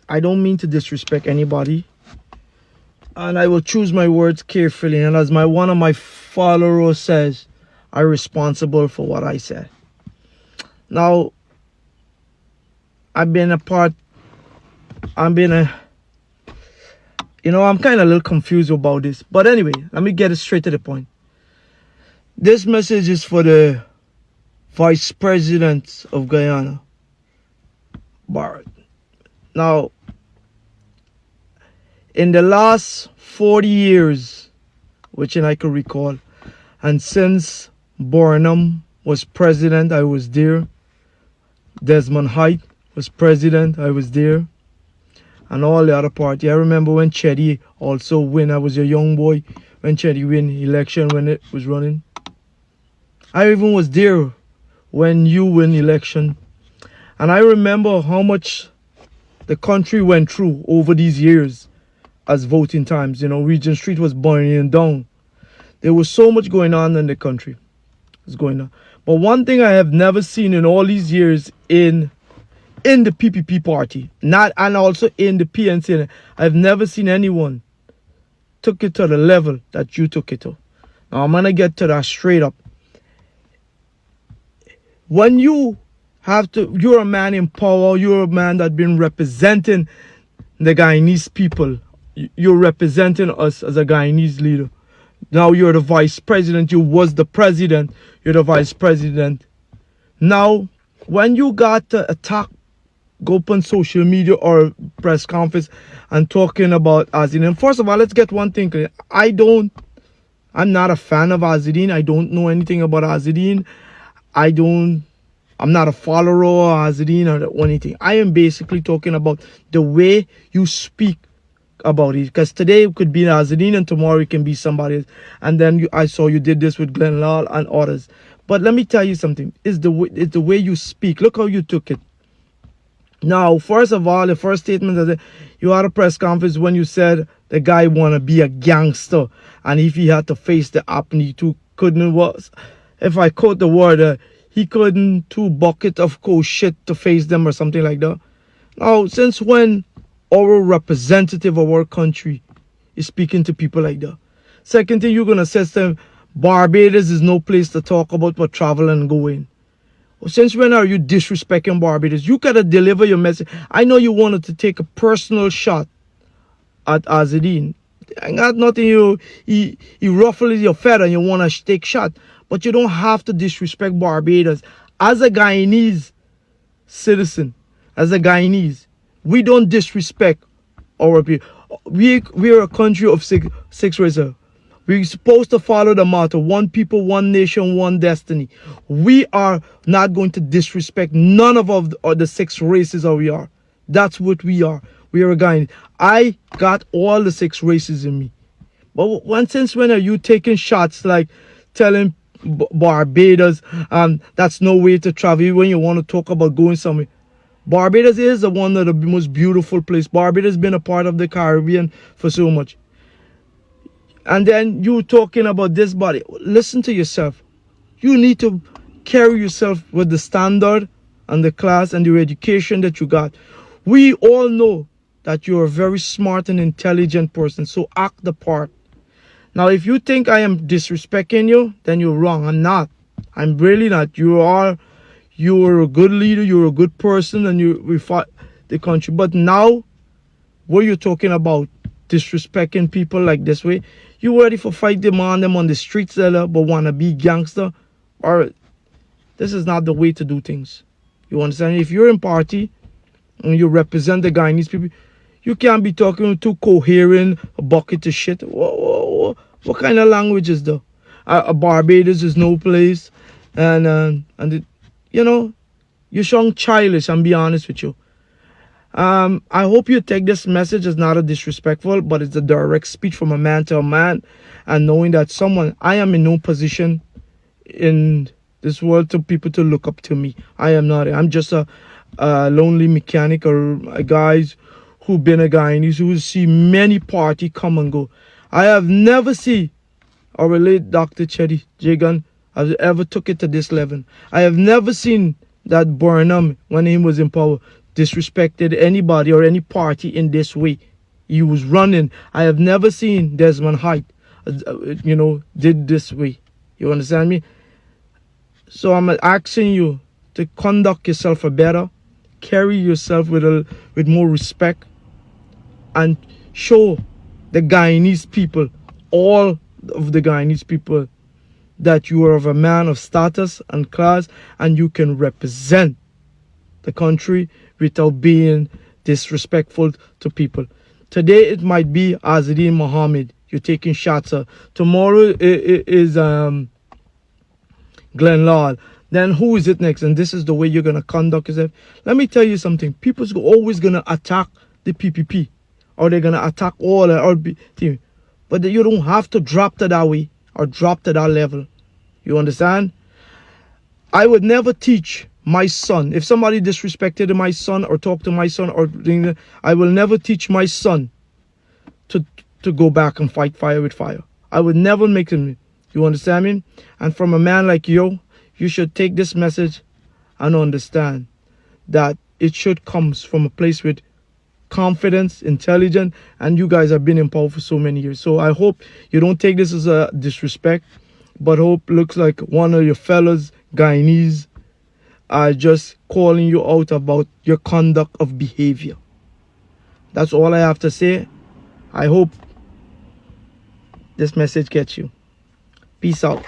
I don't mean to disrespect anybody, and I will choose my words carefully. And as my one of my followers says, I'm responsible for what I said. Now, I've been a part. I'm kind of a little confused about this. But anyway, let me get it straight to the point. This message is for the Vice President of Guyana, Barrett. Now, in the last 40 years, which I could recall, and since Burnham was president, I was there. Desmond Height was president, I was there. And all the other party. I remember when Cheddi also win. I was a young boy when Cheddi win election when it was running. I even was there when you win election. And I remember how much the country went through over these years as voting times. Regent Street was burning down. There was so much going on in the country. It was going on. But one thing I have never seen in all these years in the PPP party, and also in the PNC, I've never seen anyone took it to the level that you took it to. Now I'm gonna get to that straight up. When you're a man in power, you're a man that's been representing the Guyanese people. You're representing us as a Guyanese leader. Now you're the vice president. You was the president. You're the vice president. Now, when you got to attack, go up on social media or press conference and talking about Azzedine. First of all, let's get one thing clear. I'm not a fan of Azzedine. I don't know anything about Azzedine. I'm not a follower of Azzedine or anything. I am basically talking about the way you speak about it. Because today it could be Azzedine and tomorrow it can be somebody else. And then I saw you did this with Glenn Lal and others. But let me tell you something. It's the way you speak. Look how you took it. Now, first of all, the first statement that you had a press conference when you said the guy want to be a gangster, and if he had to face the app, he too couldn't was, if I quote the word, he couldn't two bucket of cold shit to face them or something like that. Now, since when our representative of our country is speaking to people like that? Second thing you're gonna say to them, Barbados is no place to talk about but travel and go in. Since when are you disrespecting Barbados? You gotta deliver your message. I know you wanted to take a personal shot at Azzedine. I got nothing. He ruffles your feather and you want to take shot. But you don't have to disrespect Barbados. As a Guyanese citizen, as a Guyanese, we don't disrespect our people. We're a country of six races. We're supposed to follow the motto, one people, one nation, one destiny. We are not going to disrespect none of the six races that we are. That's what we are. We are a Guyanese. I got all the six races in me. But since when are you taking shots like telling Barbados that's no way to travel when you want to talk about going somewhere? Barbados is one of the most beautiful places. Barbados has been a part of the Caribbean for so much. And then you talking about this body. Listen to yourself. You need to carry yourself with the standard and the class and the education that you got. We all know that you're a very smart and intelligent person, so act the part. Now, if you think I am disrespecting you, then you're wrong. I'm not. I'm really not. You're a good leader, you're a good person, and we fought the country. But now, what you're talking about, disrespecting people like this way, you ready for fight demand them on the streets, but want to be gangster? Or this is not the way to do things. You understand? If you're in party and you represent the Guyanese people, you can't be talking to coherent a bucket of shit. What kind of language is that? Barbados is no place, you sound childish. I'm be honest with you. I hope you take this message as not a disrespectful, but it's a direct speech from a man to a man, and knowing that I am in no position in this world to people to look up to me. I am not. I'm just a lonely mechanic or a guys who been a Guyanese who see many party come and go. I have never seen our late Dr. Cheddi Jagan has ever took it to this level. I have never seen that Burnham, when he was in power, disrespected anybody or any party in this way. He was running. I have never seen Desmond Height, did this way. You understand me? So I'm asking you to conduct yourself better, carry yourself with more respect, and show the Guyanese people, all of the Guyanese people, that you are of a man of status and class, and you can represent the country without being disrespectful to people. Today it might be Azadine Mohammed you're taking shots at. Tomorrow is Glenn Lord. Then who is it next? And this is the way you're going to conduct yourself. Let me tell you something. People's always going to attack the PPP, or they're going to attack all the team. But you don't have to drop to that way or drop to that level. You understand? I would never teach my son. If somebody disrespected my son or talked to my son, I will never teach my son to go back and fight fire with fire. I would never make him. You understand me? And from a man like you should take this message and understand that it should come from a place with confidence, intelligence, and you guys have been in power for so many years. So I hope you don't take this as a disrespect, but hope looks like one of your fellows, Guyanese, are just calling you out about your conduct of behavior. That's all I have to say. I hope this message gets you. Peace out.